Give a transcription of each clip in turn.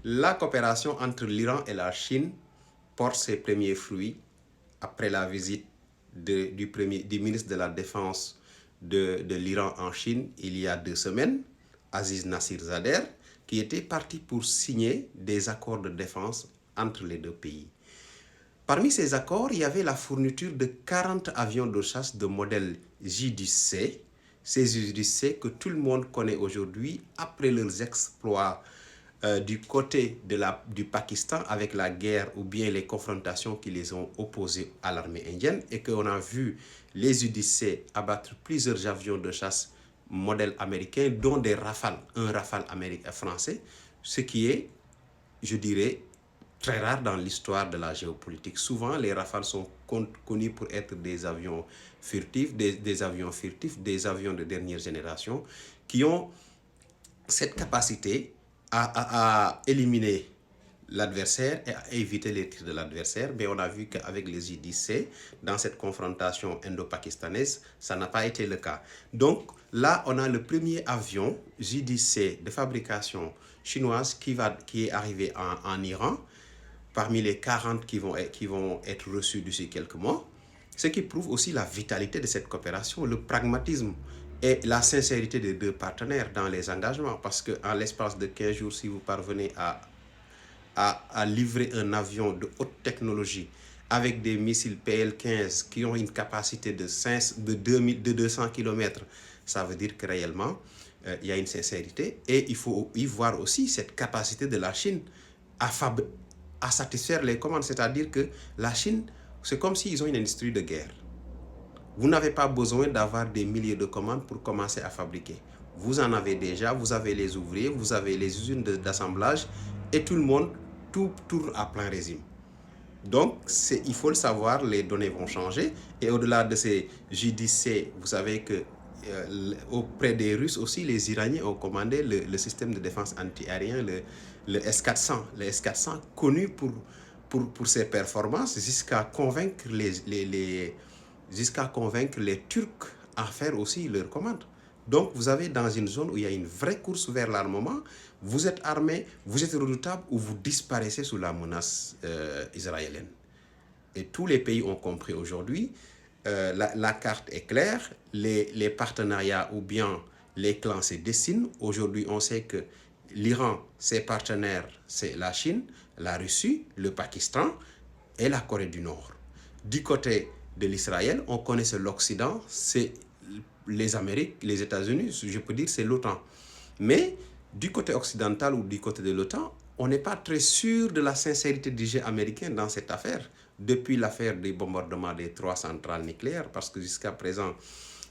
La coopération entre l'Iran et la Chine porte ses premiers fruits après la visite du ministre de la Défense de l'Iran en Chine il y a 2 semaines, Aziz Nasir-Zader, qui était parti pour signer des accords de défense entre les deux pays. Parmi ces accords, il y avait la fourniture de 40 avions de chasse de modèle J-10C, ces J-10C que tout le monde connaît aujourd'hui après leurs exploits du côté du Pakistan avec la guerre ou bien les confrontations qui les ont opposés à l'armée indienne et qu'on a vu les J-10C abattre plusieurs avions de chasse modèle américain, dont des Rafales, un Rafale français, ce qui est, je dirais, très rare dans l'histoire de la géopolitique. Souvent, les Rafales sont connus pour être des avions furtifs, des avions furtifs, des avions de dernière génération qui ont cette capacité à éliminer l'adversaire et à éviter les tirs de l'adversaire. Mais on a vu qu'avec les J-10C, dans cette confrontation indo-pakistanaise, ça n'a pas été le cas. Donc là, on a le premier avion J-10C de fabrication chinoise qui est arrivé en Iran, parmi les 40 qui vont être reçus d'ici quelques mois, ce qui prouve aussi la vitalité de cette coopération, le pragmatisme et la sincérité des deux partenaires dans les engagements. Parce qu'en l'espace de 15 jours, si vous parvenez à livrer un avion de haute technologie avec des missiles PL-15 qui ont une capacité de 200 km, ça veut dire que réellement, il y a une sincérité. Et il faut y voir aussi cette capacité de la Chine à satisfaire les commandes. C'est-à-dire que la Chine, c'est comme s'ils ont une industrie de guerre. Vous n'avez pas besoin d'avoir des milliers de commandes pour commencer à fabriquer. Vous en avez déjà, vous avez les ouvriers, vous avez les usines d'assemblage et tout le monde, tout tourne à plein régime. Donc, il faut le savoir, les données vont changer. Et au-delà de ces J-10C, vous savez que auprès des Russes aussi, les Iraniens ont commandé le système de défense anti-aérien, le S-400. Le S-400, connu pour ses performances, jusqu'à convaincre les Turcs à faire aussi leurs commandes. Donc, vous avez dans une zone où il y a une vraie course vers l'armement, vous êtes armé, vous êtes redoutable ou vous disparaissez sous la menace israélienne. Et tous les pays ont compris aujourd'hui, la carte est claire, les partenariats ou bien les clans se dessinent. Aujourd'hui, on sait que l'Iran, ses partenaires, c'est la Chine, la Russie, le Pakistan et la Corée du Nord. Du côté de l'Israël, on connaît l'Occident, c'est les Amériques, les États-Unis, je peux dire c'est l'OTAN. Mais du côté occidental ou du côté de l'OTAN, on n'est pas très sûr de la sincérité du jeu américain dans cette affaire, depuis l'affaire des bombardements des 3 centrales nucléaires, parce que jusqu'à présent,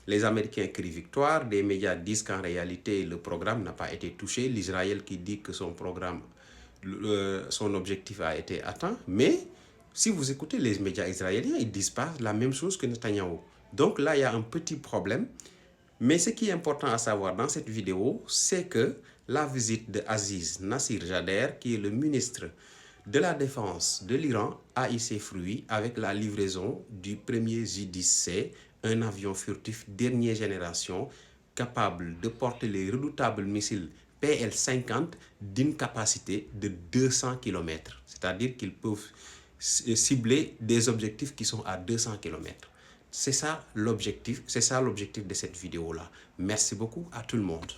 les Américains crient victoire, des médias disent qu'en réalité, le programme n'a pas été touché, l'Israël qui dit que son programme, son objectif a été atteint, mais si vous écoutez les médias israéliens, ils disent pas la même chose que Netanyahou. Donc là, il y a un petit problème. Mais ce qui est important à savoir dans cette vidéo, c'est que la visite de Aziz Nasir-Zader, qui est le ministre de la Défense de l'Iran, a eu ses fruits avec la livraison du premier J-10C, un avion furtif dernière génération capable de porter les redoutables missiles PL-50 d'une capacité de 200 km. C'est-à-dire qu'ils peuvent cibler des objectifs qui sont à 200 km. C'est ça l'objectif de cette vidéo-là. Merci beaucoup à tout le monde.